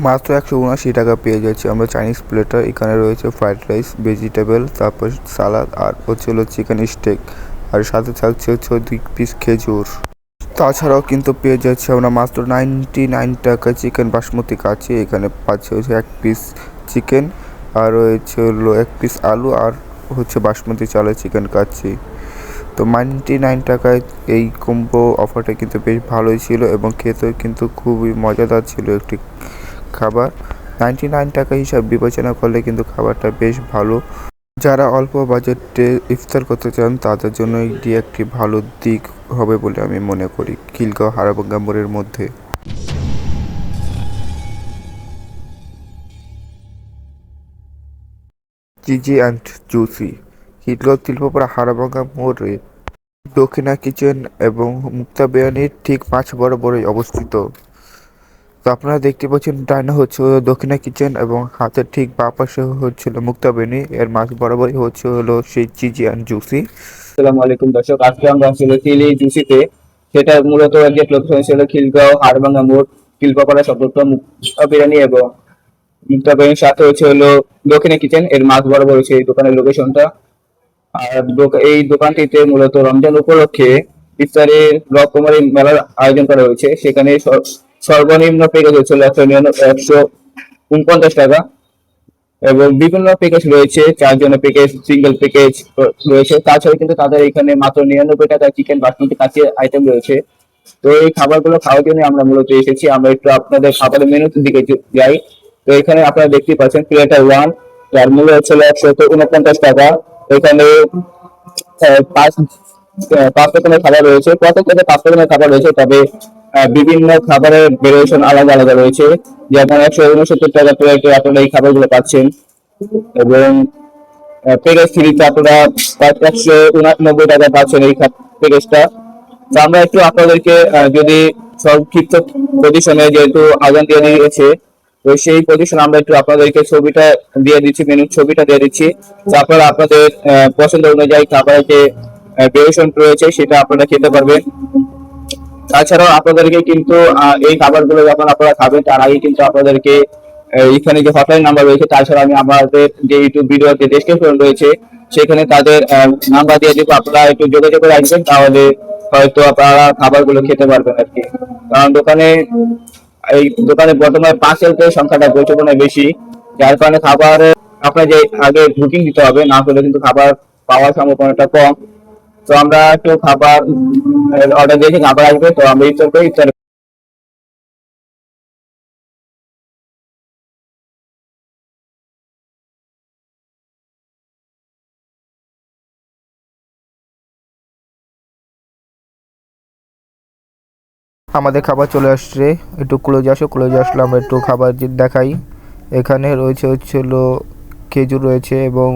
মাত্র 179 টাকা পেয়ে যাচ্ছি আমরা চাইনিজ প্লেটার। এখানে রয়েছে ফ্রাইড রাইস, ভেজিটেবল, তারপর সালাদ, আর হলো চিকেন স্টেক, আর সাথে থাকছে 2 পিস খেজুর। তাছাড়াও কিন্তু পেয়ে যাচ্ছি আমরা মাত্র 99 টাকা চিকেন বাসমতি কাচ্ছি। এখানে পাচ্ছে 1 পিস চিকেন, আর রয়েছে 1 পিস আলু, আর বাসমতি চালের চিকেন কাচ্ছি। তো 99 টাকায় এই কম্বো অফারটা কিন্তু বেশ ভালোই ছিল এবং খেতেও কিন্তু খুবই মজাদার ছিল একটি খাবার। 99 টাকা হিসাব বিবেচনা করলে কিন্তু খাবারটা বেশ ভালো। যারা অল্প বাজেটে ইফতার করতে চান তাদের জন্য এটি একটি ভালো দিক হবে বলে আমি মনে করি খিলগাঁও হারাভাঙ্গা মোড়ের মধ্যে। জিজি অ্যান্ড জুসি খিলগাঁও তিলপাড়া হারাভাঙ্গা মোড়ে দক্ষিণা কিচেন এবং মুক্তা বিরিয়ানির ঠিক মাঝ বরাবরই অবস্থিত। তো আপনারা দেখতে পাচ্ছেন ডাইনে দক্ষিণা কিচেন এবং হাতের ঠিক বাঁ পাশে মুক্তা বিরিয়ানি, এর মাঝ বরাবরই সেই জিজি অ্যান্ড জুসি। আসসালামু আলাইকুম দর্শক, আজকে আমরা আসলে চিলি জুসিতে, সেটা মূলত একটি লোকেশন ছিল খিলগাঁও হাড়ভাঙ্গা মোড়, শিল্পপাড়া সর্বোত্তম বিরিয়ানি এবং মুক্তা বিরিয়ানির সাথে দক্ষিণে কিচেন এর মাঝ বরাবর হচ্ছে এই দোকানের লোকেশনটা। আর এই দোকানটিতে মূলত রমজান উপলক্ষে ইফতারের রকমারি মেলার আয়োজন করা হয়েছে। সেখানে সর্বনিম্ন প্যাকেজ হচ্ছিল 149 টাকা এবং বিভিন্ন প্যাকেজ রয়েছে, 4 জনের প্যাকেজ, সিঙ্গেল প্যাকেজ রয়েছে। তাছাড়া কিন্তু তাদের এখানে মাত্র 99 টাকা চিকেন বাসমতি কাচ্চি আইটেম রয়েছে। তো এই খাবারগুলো খাওয়ার জন্য আমরা মূলত এসেছি। আমরা একটু আপনাদের খাবারের মেনুর দিকে যাই। তো এখানে আপনারা দেখতে পাচ্ছেন প্লেটার ওয়ান, যার মূল্য হচ্ছিল 149 টাকা। এখানে পাঁচ পাঁচ রকমের খাবার রয়েছে, প্রত্যেকটাতে 5 রকমের খাবার রয়েছে, তবে বিভিন্ন খাবারের ভেরিয়েশন আলাদা আলাদা রয়েছে। যেমন 169 টাকা প্লেটে আপনারা এই খাবারগুলো পাচ্ছেন এবং প্যাকেজ থ্রিতে আপনারা 189 টাকা পাচ্ছেন এই প্যাকেজটা। তো আমরা একটু আপনাদেরকে যদি সংক্ষিপ্ত পজিশনে, যেহেতু আজান দিয়ে দিয়েছে, তো সেই পজিশন আমরা একটু আপনাদেরকে ছবিটা দিয়ে দিচ্ছি, মেনুর ছবিটা দিয়ে দিচ্ছি। তো আপনারা আপনাদের পছন্দ অনুযায়ী খাবারের যে ভেরিয়েশন রয়েছে সেটা আপনারা খেতে পারবেন। তাছাড়াও আপনাদেরকে কিন্তু এই খাবারগুলো যখন আপনারা খাবেন তার আগে কিন্তু আপনাদেরকে এখানে যে হটলাইন নাম্বার রয়েছে, তাছাড়া আমি আমাদের যে ইউটিউব ভিডিও যে ডেসক্রিপশন রয়েছে সেখানে তাদের নাম্বার দিয়ে দিব। আপনারা একটু যোগাযোগ করে আসবেন, তাহলে হয়তো আপনারা খাবারগুলো খেতে পারবেন আর কি। কারণ এই দোকানে বর্তমানে পার্সেলের সংখ্যাটা প্রচুর বেশি, যার কারণে খাবার আপনার যে আগে বুকিং দিতে হবে, না হলে কিন্তু খাবার পাওয়ার সম্ভাবনাটা কম। তো আমরা একটু খাবার অর্ডার দিয়েছি, খাবার আসবে, তো আমরা ইফতার করি। ইফতার আমাদের খাবার চলে আসছে, একটু ক্লোজে আসলে আমরা একটু খাবার দেখাই। এখানে রয়েছে খেজুর রয়েছে এবং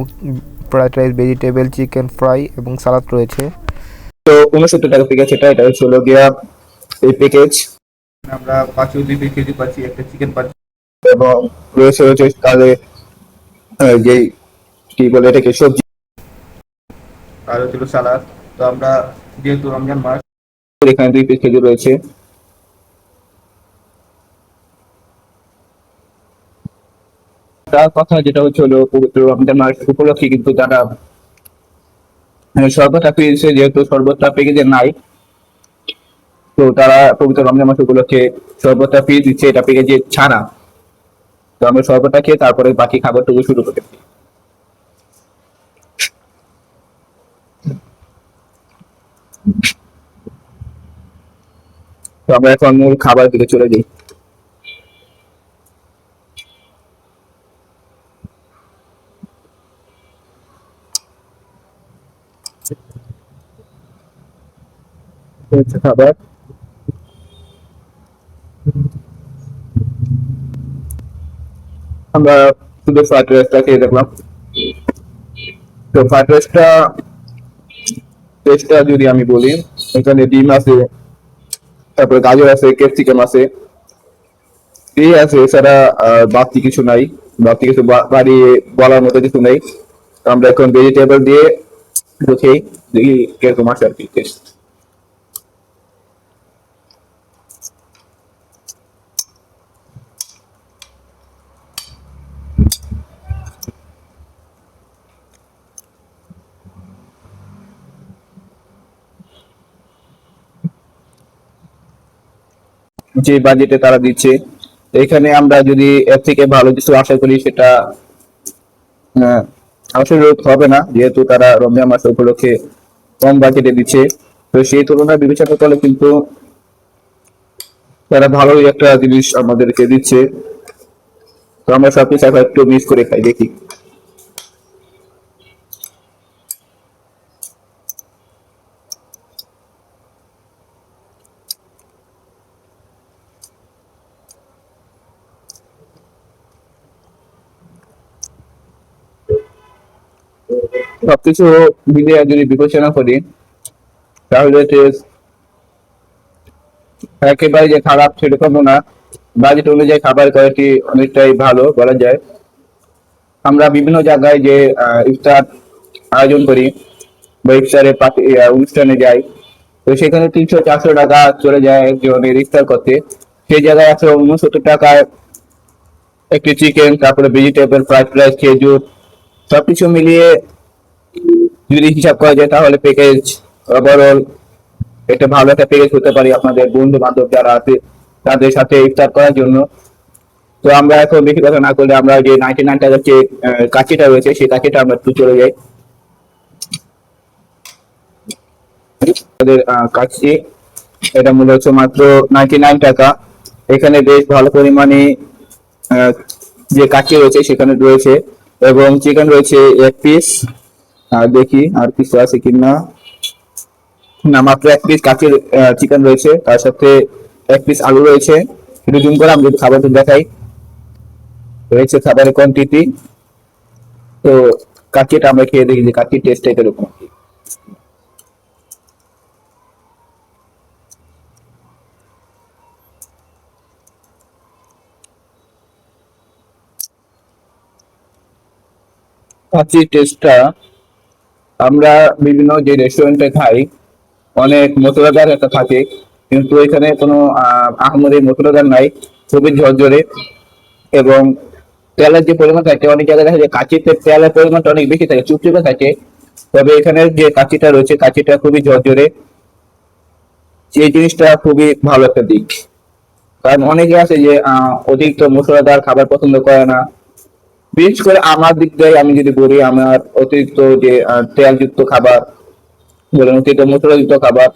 fried rice, vegetable, chicken fry এবং সালাদ রয়েছে। তো 69 টাকা প্যাকেজ, এটা হচ্ছে গিয়া এই প্যাকেজ। আমরা পাঁচশো 2 পিস খেজুর পাচ্ছি, একটা চিকেন পাচ্ছি এবং রয়েছে তাদের যে কি বলে এটাকে সবজি, আর সালাদ। তো আমরা যেহেতু রমজান মাস, এখানে 2 পিস খেজুর রয়েছে। তার কথা যেটা পবিত্র রমজান মাস উপলক্ষে কিন্তু তারা শরবতটা পেয়েছে, যেহেতু শরবতটা প্যাকেজে নাই, তো তারা পবিত্র রমজান মাস উপলক্ষে শরবতটা ফ্রি দিচ্ছে, এটা প্যাকেজে ছাড়া। তো আমরা শরবতটা খেয়ে তারপরে বাকি খাবারটুকু শুরু করি। তো আমরা এখন মূল খাবার দিকে চলে যাই। খাবার আমরা শুধু ফ্রাইড রাইসটা খেয়ে দেখলাম। তো ফ্রাইড রাইসটা টেস্টটা যদি আমি বলি, এখানে ডিম আছে, তারপরে গাজর আছে, ক্যাপসিকাম আছে, এই আছে, এছাড়া বাড়তি কিছু নাই। বাড়তি কিছু বাড়িয়ে বলার মতো কিছু নেই। তো আমরা এখন ভেজিটেবল দিয়ে দেখি দেখি কিরকম আসে আর কি টেস্ট। যে বাজেটে তারা দিচ্ছে। তো এখানে আমরা যদি এর থেকে ভালো কিছু আশা করি সেটা আসলে হবে না, যেহেতু তারা রমজান মাস উপলক্ষে কম বাজেটে দিচ্ছে। তো সেই তুলনায় বিবেচনা করলে কিন্তু তারা ভালোই একটা জিনিস আমাদেরকে দিচ্ছে। তো আমরা সবকিছু এখন একটু মিস করে খাই, দেখি। সবকিছু মিলিয়ে যদি বিবেচনা করি তাহলে একেবারে যে খারাপ সেরকমও না। বাজেট অনুযায়ী খাবার কোয়ালিটি অনেকটাই ভালো বলা যায়। আমরা বিভিন্ন জায়গায় যে ইফতার আয়োজন করি বা ইফতারের অনুষ্ঠানে যাই, তো সেখানে 300-400 টাকা চলে যায় একজনের ইফতার করতে। সেই জায়গায় 169 টাকায় একটি চিকেন, তারপরে ভেজিটেবল, ফ্রাইড রাইস, খেজুর সবকিছু মিলিয়ে যদি হিসাব করা যায় তাহলে প্যাকেজ ওভারঅল একটা ভালো একটা প্যাকেজ হতে পারে আপনাদের বন্ধু বান্ধব যারা আছে তাদের সাথে ইফতার করার জন্য। তো আমরা এখন বেশি কথা না করলে আমরা যে 99 টাকার যে কাচিটা রয়েছে সেই কাচিটা আমরা একটু চলে যাই। আমাদের কাচি এটা মূল্য হচ্ছে মাত্র 99 টাকা। এখানে বেশ ভালো পরিমাণে যে কাচি রয়েছে সেখানে রয়েছে, এবং চিকেন রয়েছে 1 পিস। দেখি আর কিছু আছে কিনা। না, মাত্র 1 পিস কাচির চিকেন রয়েছে, তার সাথে 1 পিস আলু রয়েছে। একটু জুম করে আমি যদি খাবারটা দেখাই, রয়েছে খাবারের কোয়ান্টিটি। তো কাচিটা আমরা খেয়ে দেখি যে কাচির টেস্টটা কিরকম। কাচির টেস্টটা আমরা বিভিন্ন যে রেস্টুরেন্টে খাই অনেক মশলাদার একটা থাকে, কিন্তু এখানে কোনো আহামরি মশলাদার নাই, খুবই ঝরঝরে। এবং তেলের যে পরিমাণ থাকে অনেক জায়গায় দেখা যায় কাচিতে তেলের পরিমাণটা অনেক বেশি থাকে, চুপচুপে থাকে। তবে এখানে যে কাচিটা রয়েছে কাচিটা খুবই ঝরঝরে, এই জিনিসটা খুবই ভালো একটা দিক। কারণ অনেকে আছে যে অতিরিক্ত মশলাদার খাবার পছন্দ করে না। বিশেষ করে আমার দিক দিয়ে আমি যদি বলি, আমার অতিরিক্ত যে তেলযুক্ত খাবার বলেন, অতিরিক্ত মশলাযুক্ত খাবার।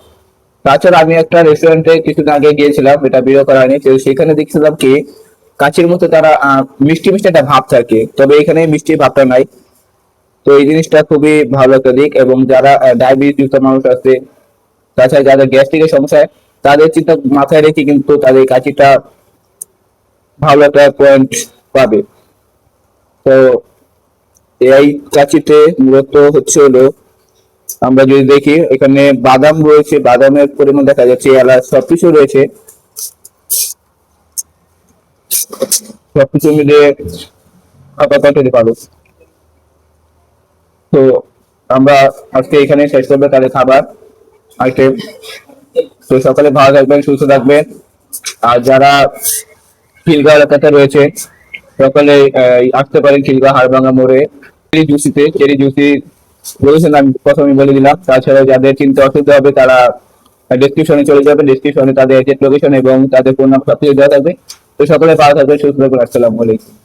তাছাড়া আমি একটা রেস্টুরেন্টে কিছুদিন আগে গিয়েছিলাম, এটা ভিডিও করা হয়নি, তো সেখানে দেখছিলাম কি কাছের মতো তারা মিষ্টি মিষ্টি একটা ভাব থাকে, তবে এখানে মিষ্টি ভাবটা নাই। তো এই জিনিসটা খুবই ভালো একটা দিক। এবং যারা ডায়াবেটিস যুক্ত মানুষ আছে, তাছাড়া যাদের গ্যাস্ট্রিকের সমস্যা হয়, তাদের চিন্তা মাথায় রেখে কিন্তু তাদের কাশিটা ভালো একটা পয়েন্ট পাবে। তো এই কাচিতে মূলত হচ্ছে হলো আমরা যদি দেখি এখানে বাদাম রয়েছে, বাদামের পরিমাণ দেখা যাচ্ছে, এলাচ সবকিছু রয়েছে। সবকিছু মিলিয়ে আপাতত ভালো। তো আমরা আজকে এখানে শেষ করবো তাদের খাবার আইটেম। তো সকালে ভালো থাকবেন, সুস্থ থাকবেন। আর যারা খিলগাঁও এলাকাতে রয়েছে সকালে আসতে পারেন খিলগাঁও হাড়ভাঙ্গা মোড়ে চেরি জুসি বলেছেন, আমি প্রথমে বলে দিলাম। তাছাড়া যাদের চিন্তা অসুবিধা হবে তারা ডেসক্রিপশনে চলে যাবে, ডেসক্রিপশনে তাদের লোকেশন এবং তাদের ফোন নাম্বার সবকিছু দেওয়া থাকবে। তো সকলে ভালো থাকবে, সুস্থ থাকবেন। আসসালামু আলাইকুম।